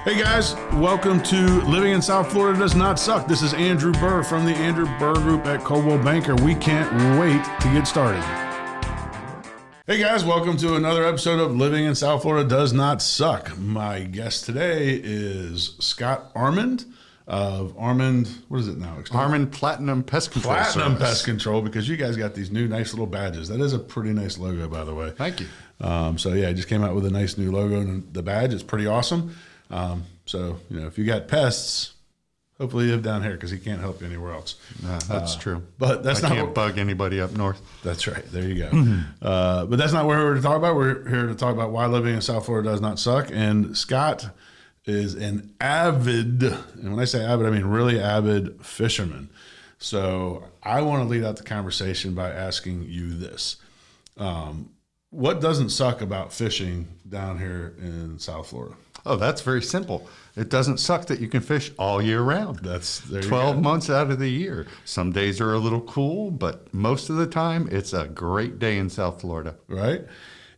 Hey guys, welcome to Living in South Florida Does Not Suck. This is Andrew Burr from the Andrew Burr Group at Coldwell Banker. We can't wait to get started. Hey guys, welcome to another episode of Living in South Florida Does Not Suck. My guest today is Scott Armand of Armand, what is it now? Armand Platinum Pest Control Platinum Service. Pest Control, because you guys got these new nice little badges. That is a pretty nice logo, by the way. Thank you. So yeah, I just came out with a nice new logo and the badge. It's pretty awesome. So, you know, if you got pests, hopefully you live down here because he can't help you anywhere else. That's true. But that's I not can't bug anybody up north. That's right. There you go. But that's not what we're here to talk about. We're here to talk about why living in South Florida does not suck. And Scott is an avid, and when I say avid, I mean really avid fisherman. So I want to lead out the conversation by asking you this. What doesn't suck about fishing down here in South Florida? Oh, that's very simple. It doesn't suck that you can fish all year round. That's 12 months out of the year. Some days are a little cool, but most of the time it's a great day in South Florida. Right?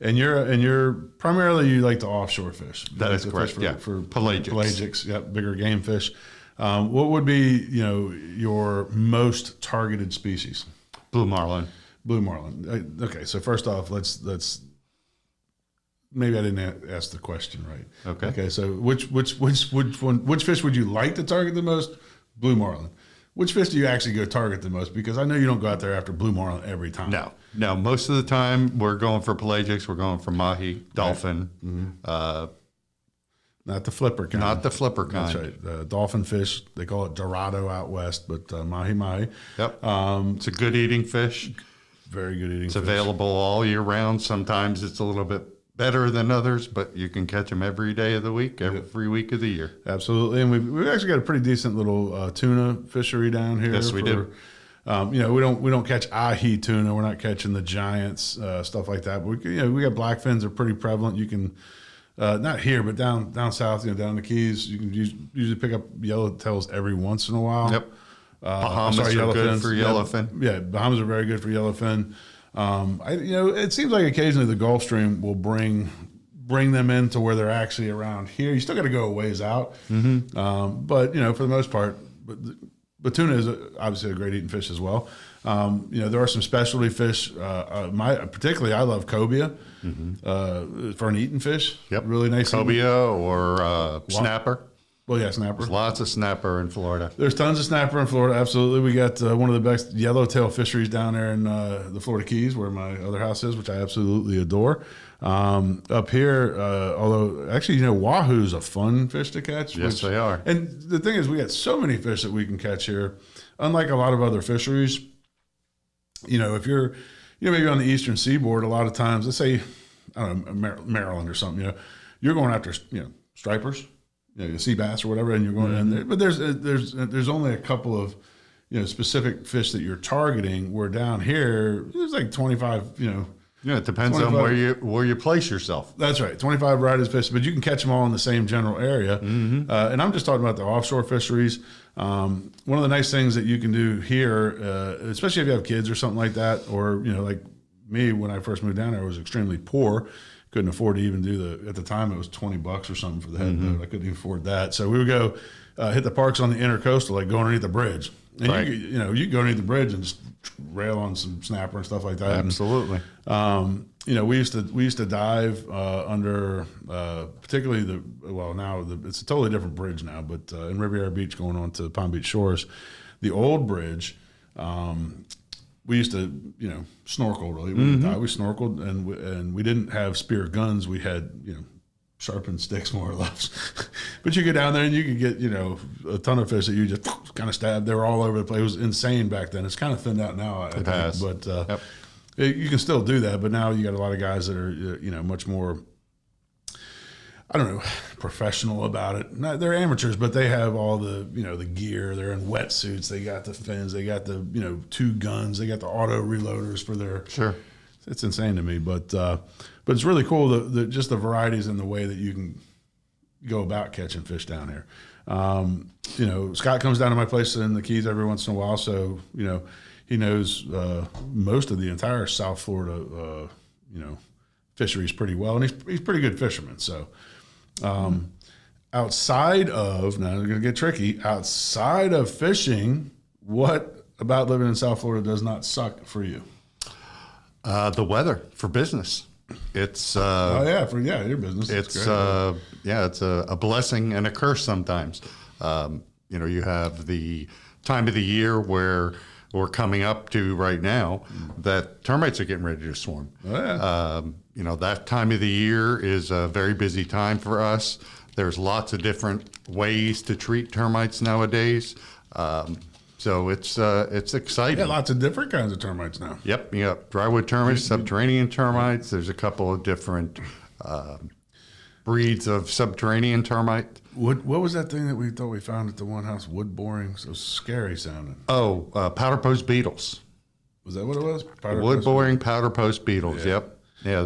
And you're primarily you like to offshore fish. That is correct. For pelagics. Yep, bigger game fish. What would be your most targeted species? Blue marlin. Blue marlin. Okay, so first off, let's maybe I didn't ask the question right. Okay. So which fish would you like to target the most? Blue marlin. Which fish do you actually go target the most? Because I know you don't go out there after blue marlin every time. No. Most of the time we're going for pelagics. We're going for mahi, dolphin. Right. Not the flipper kind. Not the flipper kind. That's right. Dolphin fish. They call it Dorado out west, but mahi. Yep. It's a good eating fish. Very good eating It's fish. available all year round. Sometimes it's a little bit better than others, but you can catch them every day of the week, every week of the year. Absolutely. And we've actually got a pretty decent little tuna fishery down here. Yes, we do. We don't catch ahi tuna. We're not catching the giants, stuff like that. But we got blackfins are pretty prevalent. You can not here, but down south, down in the Keys, you can usually pick up yellowtails every once in a while. Yep. Bahamas are good for yellowfin. Yeah, Bahamas are very good for yellowfin. It seems like occasionally the Gulf Stream will bring them into where they're actually around here. You still got to go a ways out, but for the most part, but tuna is obviously a great eating fish as well. There are some specialty fish. Particularly, I love cobia for an eating fish. Yep, really nice cobia or snapper. Well, yeah, snapper. There's lots of snapper in Florida. There's tons of snapper in Florida. Absolutely. We got one of the best yellowtail fisheries down there in the Florida Keys, where my other house is, which I absolutely adore. Up here, although actually, wahoo's a fun fish to catch. Yes, they are. And the thing is, we got so many fish that we can catch here. Unlike a lot of other fisheries, if you're, maybe on the eastern seaboard, a lot of times, let's say, I don't know, Maryland or something, you're going after, stripers. Sea bass or whatever, and you're going in there. But there's only a couple of specific fish that you're targeting. Where down here, there's like 25. It depends on where you place yourself. That's right, 25 varieties of fish, but you can catch them all in the same general area. And I'm just talking about the offshore fisheries. One of the nice things that you can do here, especially if you have kids or something like that, or like me when I first moved down there, I was extremely poor. Couldn't afford to even do at the time it was $20 or something for the head boat. I couldn't even afford that. So we would go hit the parks on the intercoastal, like go underneath the bridge. And right. you could go underneath the bridge and just rail on some snapper and stuff like that. Absolutely. And, we used to dive under particularly it's a totally different bridge now, but in Riviera Beach going on to Palm Beach Shores, the old bridge, we used to, snorkel really. We snorkeled and we didn't have spear guns. We had, sharpened sticks more or less. But you get down there and you could get, a ton of fish that you just kind of stab. They were all over the place. It was insane back then. It's kind of thinned out now. I think. But you can still do that. But now you got a lot of guys that are, much more, I don't know, professional about it. They're amateurs, but they have all the, the gear. They're in wetsuits. They got the fins. They got the, 2 guns. They got the auto reloaders for their. Sure. It's insane to me, but it's really cool just the varieties and the way that you can go about catching fish down here. Scott comes down to my place in the Keys every once in a while, so he knows most of the entire South Florida fisheries pretty well, and he's a pretty good fisherman. So outside of, now it's going to get tricky, outside of fishing, what about living in South Florida does not suck for you? The weather for business. It's your business. It's it's a blessing and a curse sometimes. You have the time of the year where we're coming up to right now that termites are getting ready to swarm. Oh, yeah. That time of the year is a very busy time for us. There's lots of different ways to treat termites nowadays. So it's exciting. Yeah, lots of different kinds of termites now. Yep. Drywood termites, subterranean termites. There's a couple of different breeds of subterranean termite. What was that thing that we thought we found at the one house? Wood boring, so scary sounding. Oh, powder post beetles. Was that what it was? Wood boring powder post beetles. Yeah. Yep. Yeah,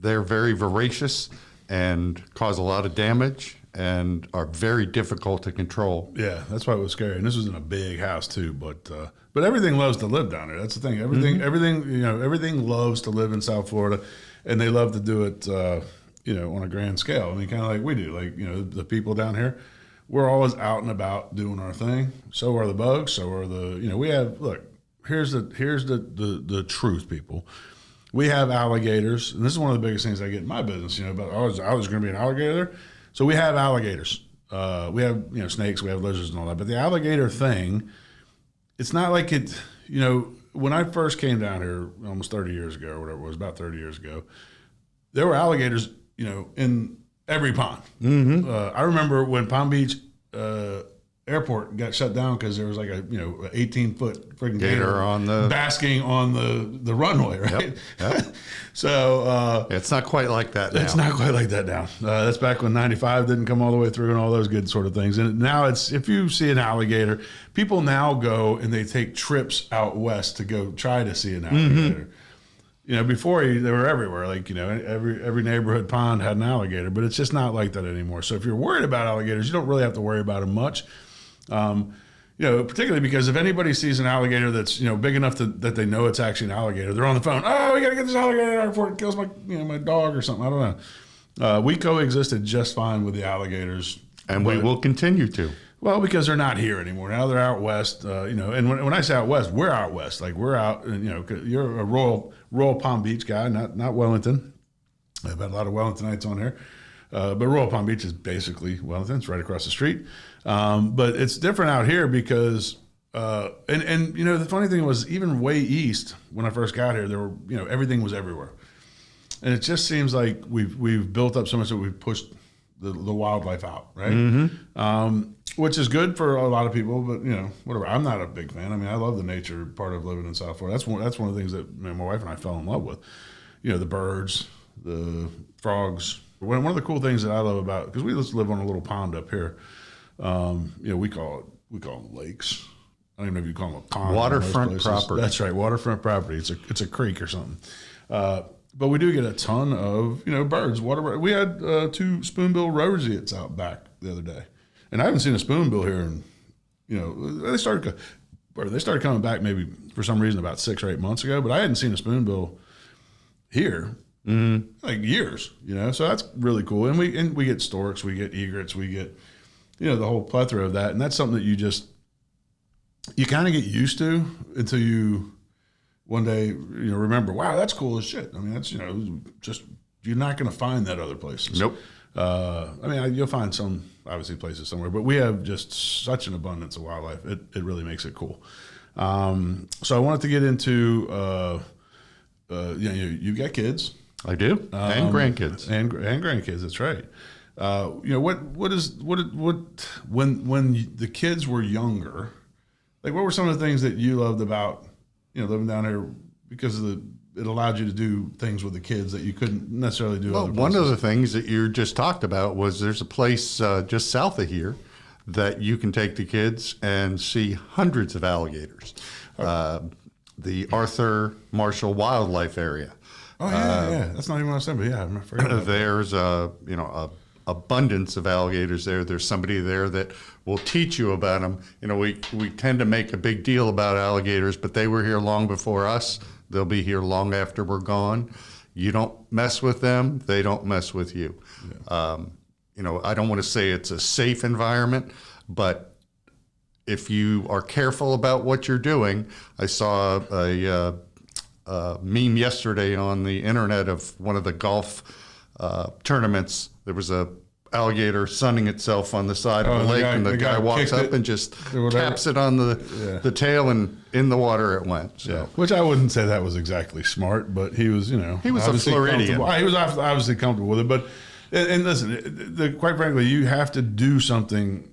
they're very voracious and cause a lot of damage and are very difficult to control. Yeah, that's why it was scary. And this was in a big house too, but everything loves to live down there. That's the thing. Everything loves to live in South Florida, and they love to do it, on a grand scale. I mean, kind of like we do. Like, the people down here, we're always out and about doing our thing. So are the bugs. So are we have, look, here's the truth, people. We have alligators, and this is one of the biggest things I get in my business, about, I was going to be an alligator. So we have alligators. We have, snakes, we have lizards and all that. But the alligator thing, it's not like it, when I first came down here almost 30 years ago, or whatever it was, about 30 years ago, there were alligators, in every pond. Mm-hmm. I remember when Palm Beach airport got shut down because there was like a 18-foot freaking gator on the basking on the runway, right? Yep. So it's not quite like that now. It's not quite like that now. That's back when 95 didn't come all the way through and all those good sort of things. And now it's, if you see an alligator, people now go and they take trips out west to go try to see an alligator. Mm-hmm. Before they were everywhere. Like, every neighborhood pond had an alligator, but it's just not like that anymore. So if you're worried about alligators, you don't really have to worry about them much. Particularly because if anybody sees an alligator that's, big enough that they know it's actually an alligator, they're on the phone. Oh, we got to get this alligator out before it kills my, my dog or something. I don't know. We coexisted just fine with the alligators. And we will continue to. Well, because they're not here anymore. Now they're out west, and when I say out west, we're out west. Like, we're out, and, you're a Royal Palm Beach guy, not Wellington. I've had a lot of Wellingtonites on here. But Royal Palm Beach is basically Wellington. It's right across the street. But it's different out here because, the funny thing was, even way east, when I first got here, there were, everything was everywhere. And it just seems like we've built up so much that we've pushed the wildlife out, right? Mm-hmm. Which is good for a lot of people, but whatever. I'm not a big fan. I mean, I love the nature part of living in South Florida. That's one of the things that my wife and I fell in love with. The birds, the frogs. One of the cool things that I love about, because we just live on a little pond up here. We call them lakes. I don't even know if you call them a pond. Waterfront property. That's right, waterfront property. It's a creek or something. But we do get a ton of birds. We had 2 spoonbill roseates out back the other day. And I haven't seen a spoonbill here, and they started coming back maybe for some reason about 6 or 8 months ago. But I hadn't seen a spoonbill here like years. So that's really cool. And we get storks, we get egrets, we get the whole plethora of that. And that's something that you kind of get used to until you one day remember, wow, that's cool as shit. I mean, that's just, you're not going to find that other places. Nope. You'll find some obviously places somewhere, but we have just such an abundance of wildlife. It really makes it cool. So I wanted to get into, you've got kids. I do, and grandkids, and grandkids. That's right. When the kids were younger, like, what were some of the things that you loved about living down here, because it allowed you to do things with the kids that you couldn't necessarily do. Well, one of the things that you just talked about was there's a place just south of here that you can take the kids and see hundreds of alligators. The Arthur Marshall Wildlife Area. Oh yeah. That's not even what I said, but yeah, I'm afraid. There's a abundance of alligators there. There's somebody there that will teach you about them. We tend to make a big deal about alligators, but they were here long before us. They'll be here long after we're gone. You don't mess with them, they don't mess with you. Yeah. I don't want to say it's a safe environment, but if you are careful about what you're doing, I saw a meme yesterday on the internet of one of the golf tournaments. There was a alligator sunning itself on the side of the lake, and the guy walks up and just taps it on the tail, and in the water it went. So. Yeah. Which I wouldn't say that was exactly smart, but he was, he was a Floridian. He was obviously comfortable with it. But and listen, quite frankly, you have to do something,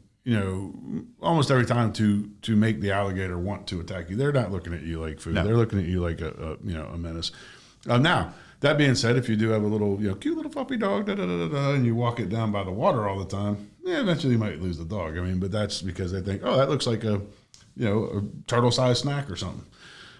almost every time to make the alligator want to attack you. They're not looking at you like food. No. They're looking at you like a menace. Now, that being said, if you do have a little, cute little puppy dog, and you walk it down by the water all the time, eventually you might lose the dog. But that's because they think, oh, that looks like a turtle-sized snack or something.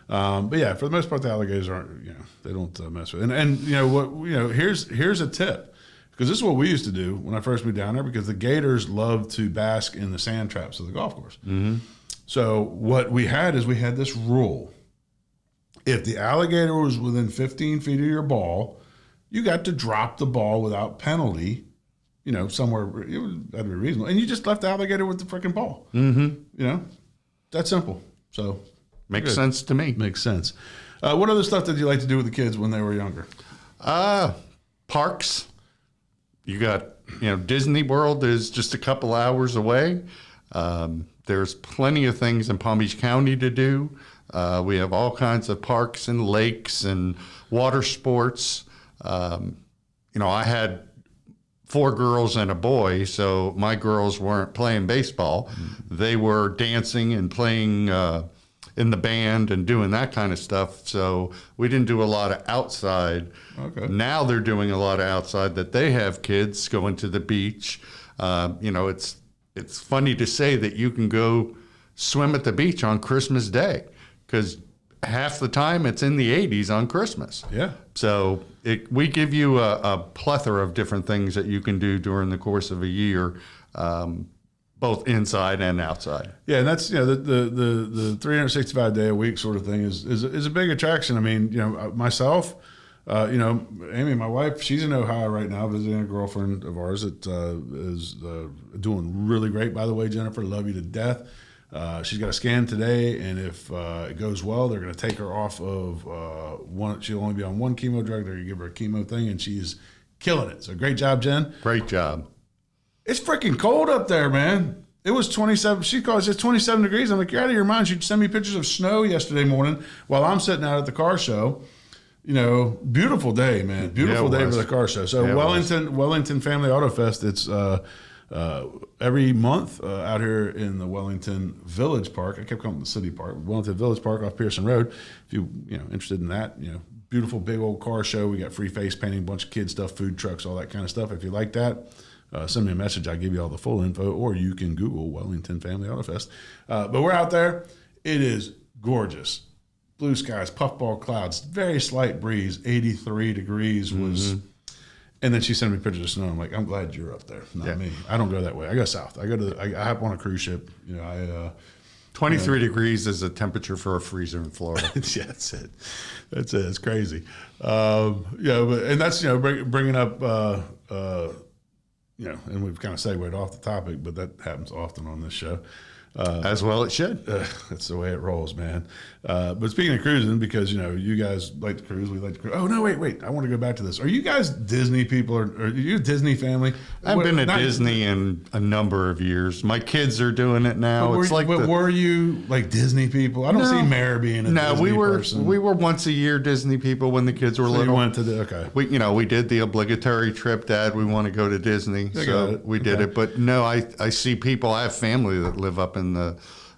But yeah, for the most part, the alligators aren't, they don't mess with it. And here's a tip, because this is what we used to do when I first moved down there, because the gators love to bask in the sand traps of the golf course. Mm-hmm. So what we had is this rule. If the alligator was within 15 feet of your ball, you got to drop the ball without penalty, somewhere. It would be reasonable. And you just left the alligator with the freaking ball. Mm-hmm. That's simple. So makes sense to me. Makes sense. What other stuff did you like to do with the kids when they were younger? Parks. You got, Disney World is just a couple hours away. There's plenty of things in Palm Beach County to do. We have all kinds of parks and lakes and water sports. I had 4 girls and a boy, so my girls weren't playing baseball. Mm-hmm. They were dancing and playing in the band and doing that kind of stuff. So we didn't do a lot of outside. Okay. Now they're doing a lot of outside, that they have kids going to the beach. It's funny to say that you can go swim at the beach on Christmas Day, because half the time it's in the 80s on Christmas. Yeah. So we give you a plethora of different things that you can do during the course of a year, both inside and outside. Yeah, and that's the 365 day a week sort of thing is a big attraction. Myself, Amy, my wife, she's in Ohio right now visiting a girlfriend of ours that is doing really great. By the way, Jennifer, love you to death. She's got a scan today, and if it goes well, they're going to take her off of one. She'll only be on one chemo drug. They're going to give her a chemo thing, and she's killing it. So great job, Jen. Great job. It's freaking cold up there, man. It was 27. She calls it 27 degrees. I'm like, you're out of your mind. She'd send me pictures of snow yesterday morning while I'm sitting out at the car show. Beautiful day, man. Beautiful day for the car show. So Wellington Family Auto Fest. It's every month out here in the Wellington Village Park. I kept calling it the City Park. Wellington Village Park off Pearson Road. If you interested in that, beautiful big old car show. We got free face painting, a bunch of kid stuff, food trucks, all that kind of stuff. If you like that, send me a message. I'll give you all the full info, or you can Google Wellington Family Auto Fest. But we're out there. It is gorgeous. Blue skies, puffball clouds, very slight breeze, 83 degrees was. Mm-hmm. And then she sent me pictures of snow. I'm like, I'm glad you're up there, not me. I don't go that way. I go south. I hop on a cruise ship. 23 degrees is the temperature for a freezer in Florida. Yeah, that's it. It's crazy. And that's bringing up and we've kind of segued off the topic, but that happens often on this show. As well it should. That's the way it rolls, man. But speaking of cruising, because, you guys like to cruise, we like to cruise. Oh, no, wait. I want to go back to this. Are you guys Disney people? Or are you a Disney family? I've been to Disney in a number of years. My kids are doing it now. Were you like Disney people? I don't see Mare being a Disney person. We were once a year Disney people when the kids were little. You went to okay. We did the obligatory trip, Dad. We want to go to Disney. So we did it. But no, I see people, I have family that live up in the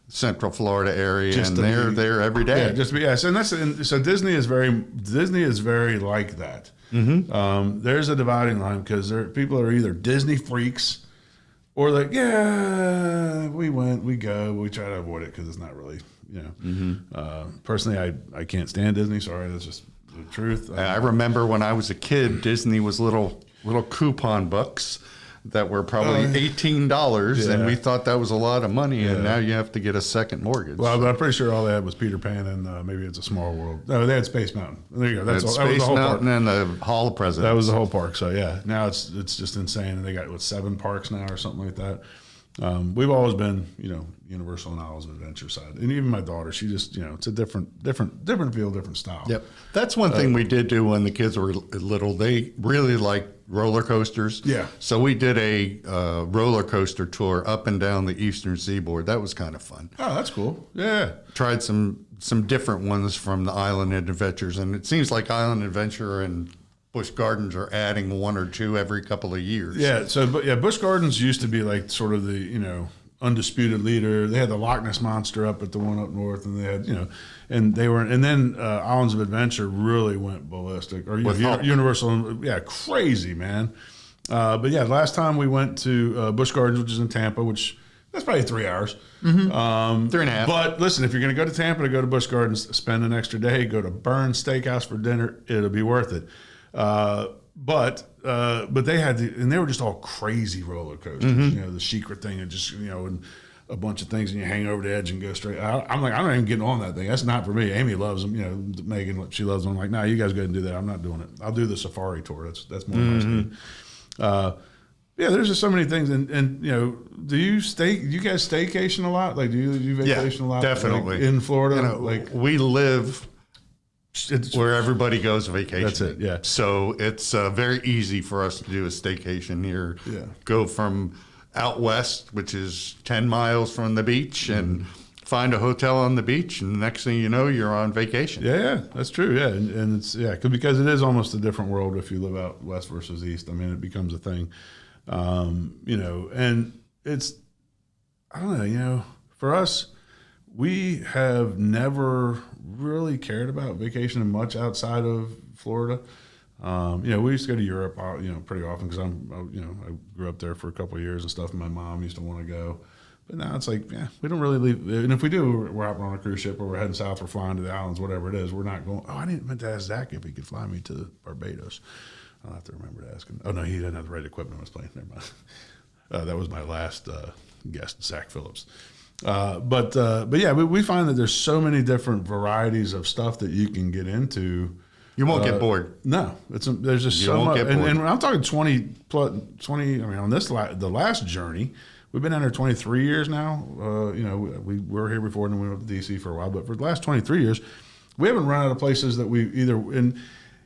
Central Florida area, and they're there every day. Yeah, so Disney is very like that. Mm-hmm. There's a dividing line, because people are either Disney freaks or like, yeah, we go, we try to avoid it because it's not really, Mm-hmm. Personally, I can't stand Disney. Sorry, that's just the truth. I remember when I was a kid, Disney was little coupon books. that were probably $18, and we thought that was a lot of money, and now you have to get a second mortgage. Well, but I'm pretty sure all they had was Peter Pan and maybe It's a Small World. No, they had Space Mountain. There you go. That's all. Space that was the whole Mountain park. and the Hall of Presidents. That was the whole park. So yeah, now it's just insane. And they got 7 parks now or something like that. We've always been, Universal and Islands of Adventure side, and even my daughter, she just, it's a different feel, different style. Yep, that's one thing we did do when the kids were little. They really liked roller coasters. Yeah. So we did a roller coaster tour up and down the Eastern Seaboard. That was kind of fun. Oh, that's cool. Yeah. Tried some different ones from the Island Adventures, and it seems like Island Adventure and Busch Gardens are adding 1 or 2 every couple of years. Yeah. So, but yeah, Busch Gardens used to be like sort of the, undisputed leader. They had the Loch Ness Monster up at the one up north, and they had, and they were, and then Islands of Adventure really went ballistic. Or Universal, yeah, crazy, man. But yeah, last time we went to Busch Gardens, which is in Tampa, which that's probably 3 hours. 3.5. But listen, if you're going to go to Tampa to go to Busch Gardens, spend an extra day, go to Burns Steakhouse for dinner, it'll be worth it. But they had and they were just all crazy roller coasters. The secret thing, and just and a bunch of things, and you hang over the edge and go straight. I'm like, I'm not even getting on that thing. That's not for me. Amy loves them. Megan, she loves them. I'm like, nah, you guys go ahead and do that. I'm not doing it. I'll do the safari tour. That's more my speed. Yeah, there's just so many things, and do you guys staycation a lot? Like, do you vacation a lot? Definitely. Like, in Florida, we live where everybody goes vacation. That's it, yeah. So it's very easy for us to do a staycation here. Yeah. Go from out west, which is 10 miles from the beach, and find a hotel on the beach, and the next thing you know, you're on vacation. Yeah, that's true. Yeah, and it's because it is almost a different world if you live out west versus east. I mean, it becomes a thing, and it's I don't know, for us, we have never really cared about vacationing much outside of Florida. We used to go to Europe, pretty often because I grew up there for a couple of years and stuff. And my mom used to want to go, but now it's like, we don't really leave. And if we do, we're hopping on a cruise ship or we're heading south or flying to the islands, whatever it is. We're not going. Oh, I didn't meant to ask Zach if he could fly me to Barbados. I'll have to remember to ask him. Oh no, he didn't have the right equipment. I was playing. Never mind. That was my last guest, Zach Phillips. But yeah, we find that there's so many different varieties of stuff that you can get into. You won't get bored. No, there's just so much. And I'm talking 20. I mean, on the last journey, we've been under 23 years now. We were here before, and then we went to DC for a while. But for the last 23 years, we haven't run out of places that we either and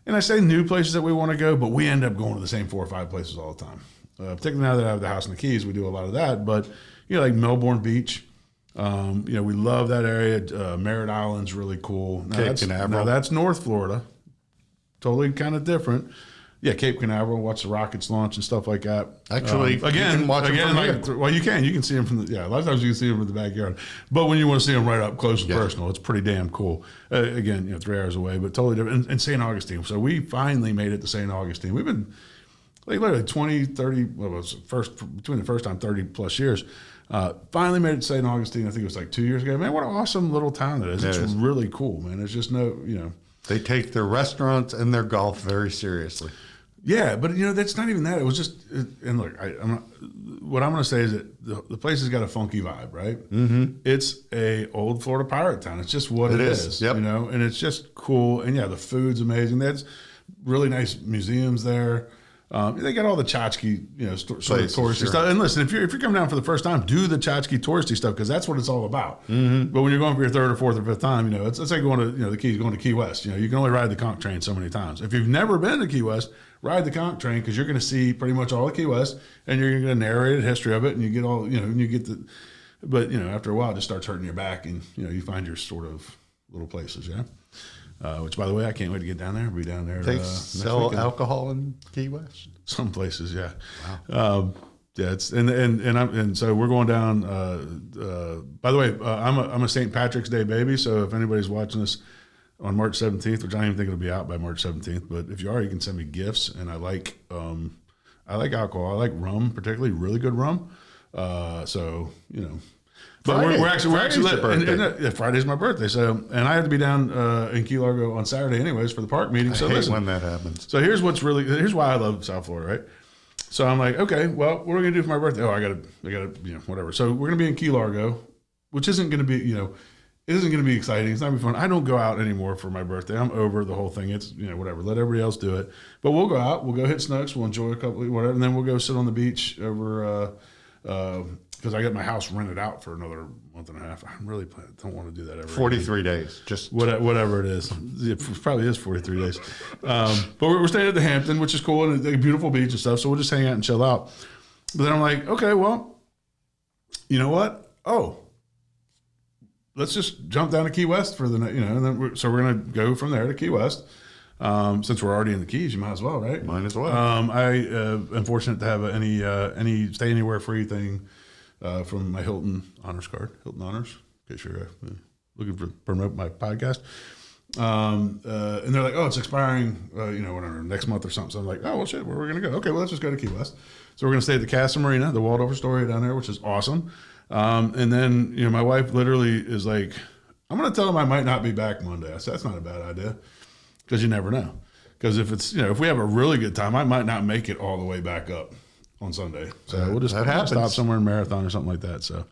I say new places that we want to go, but we end up going to the same 4 or 5 places all the time. Particularly now that I have the house in the Keys, we do a lot of that. But like Melbourne Beach. We love that area. Merritt Island's really cool. Cape Canaveral. Now that's North Florida. Totally kind of different. Yeah, Cape Canaveral, watch the rockets launch and stuff like that. Actually, you can watch them from here. Well, you can see them from a lot of times you can see them in the backyard. But when you want to see them right up close and personal, it's pretty damn cool. 3 hours away, but totally different. And St. Augustine. So we finally made it to St. Augustine. We've been like literally 20, 30, well, it was between the first time 30 plus years. Finally made it to St. Augustine. I think it was like 2 years ago. Man, what an awesome little town it is. It's really cool, man. It's just They take their restaurants and their golf very seriously. Yeah, but that's not even that. It was just, and look, what I'm going to say is that the place has got a funky vibe, right? Mm-hmm. It's a old Florida pirate town. It's just what it is. Yep. And it's just cool. And the food's amazing. There's really nice museums there. They got all the tchotchke, sort of touristy stuff. And listen, if you're coming down for the first time, do the tchotchke touristy stuff because that's what it's all about. Mm-hmm. But when you're going for your 3rd or 4th or 5th time, it's like going to the Keys, going to Key West. You can only ride the conch train so many times. If you've never been to Key West, ride the conch train because you're going to see pretty much all of Key West, and you're going to narrate a history of it, and you get all and you get the. But after a while, it just starts hurting your back, and you find your sort of little places, which, by the way, I can't wait to get down there. We'll be down there. They sell alcohol in Key West. Some places, yeah. Wow. It's and so we're going down. By the way, I'm a St. Patrick's Day baby. So if anybody's watching this on March 17th, which I don't even think it'll be out by March 17th, but if you are, you can send me gifts. And I like alcohol. I like rum, particularly really good rum. But we're actually Friday's my birthday. So, and I have to be down in Key Largo on Saturday anyways for the park meeting. So I hate when that happens. So here's why I love South Florida, right? So I'm like, okay, well, what are we gonna do for my birthday? Oh, I gotta, whatever. So we're gonna be in Key Largo, which isn't gonna be, it isn't gonna be exciting. It's not gonna be fun. I don't go out anymore for my birthday. I'm over the whole thing. It's, whatever. Let everybody else do it. But we'll go out. We'll go hit Snooks. We'll enjoy a couple, whatever, and then we'll go sit on the beach over. Because I got my house rented out for another month and a half. I really don't want to do that ever. 43 days, just whatever it is. It probably is 43 days. But we're staying at the Hampton, which is cool, and a beautiful beach and stuff. So we'll just hang out and chill out. But then I'm like, okay, well, you know what? Oh, let's just jump down to Key West for the night, and then so we're gonna go from there to Key West. Since we're already in the Keys, you might as well, right? Might as well. I am fortunate to have any stay anywhere free thing from my Hilton Honors card, Hilton Honors, in case you're looking for promote my podcast. And they're like, oh, it's expiring, whatever, next month or something. So I'm like, oh, well, shit, where are we going to go? Okay, well, let's just go to Key West. So we're going to stay at the Casa Marina, the Waldorf Astoria down there, which is awesome. And then, my wife literally is like, I'm going to tell them I might not be back Monday. I said, that's not a bad idea. Because you never know. Because if it's, if we have a really good time, I might not make it all the way back up on Sunday. So we'll just stop somewhere in Marathon or something like that. So,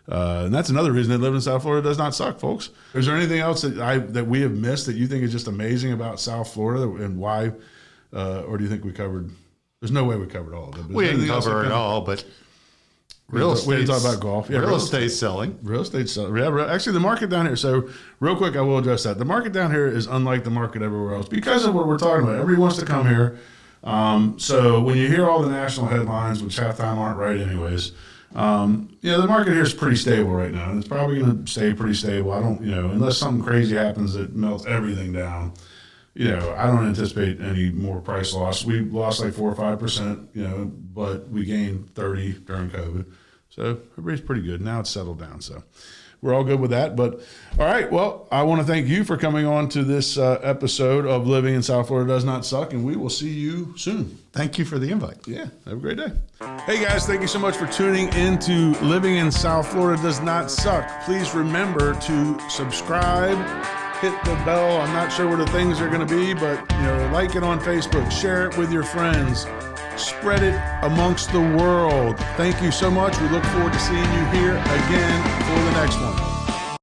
and that's another reason that living in South Florida does not suck, folks. Is there anything else that we have missed that you think is just amazing about South Florida and why? Or do you think we covered? There's no way we covered all of it. We didn't cover it all, but we didn't talk about golf. Yeah, real estate selling. Real estate selling. Yeah, actually, the market down here. So, real quick, I will address that. The market down here is unlike the market everywhere else because of what we're talking about. Everybody wants to come here. So, when you hear all the national headlines, which half time aren't right, anyways, the market here is pretty stable right now. And it's probably going to stay pretty stable. I don't, unless something crazy happens that melts everything down. I don't anticipate any more price loss. We lost like 4 or 5%, but we gained 30 during COVID. So everybody's pretty good. Now it's settled down. So we're all good with that. But all right. Well, I want to thank you for coming on to this episode of Living in South Florida Does Not Suck. And we will see you soon. Thank you for the invite. Yeah. Have a great day. Hey guys, thank you so much for tuning in to Living in South Florida Does Not Suck. Please remember to subscribe. Hit the bell. I'm not sure where the things are going to be, but like it on Facebook, share it with your friends, spread it amongst the world. Thank you so much. We look forward to seeing you here again for the next one.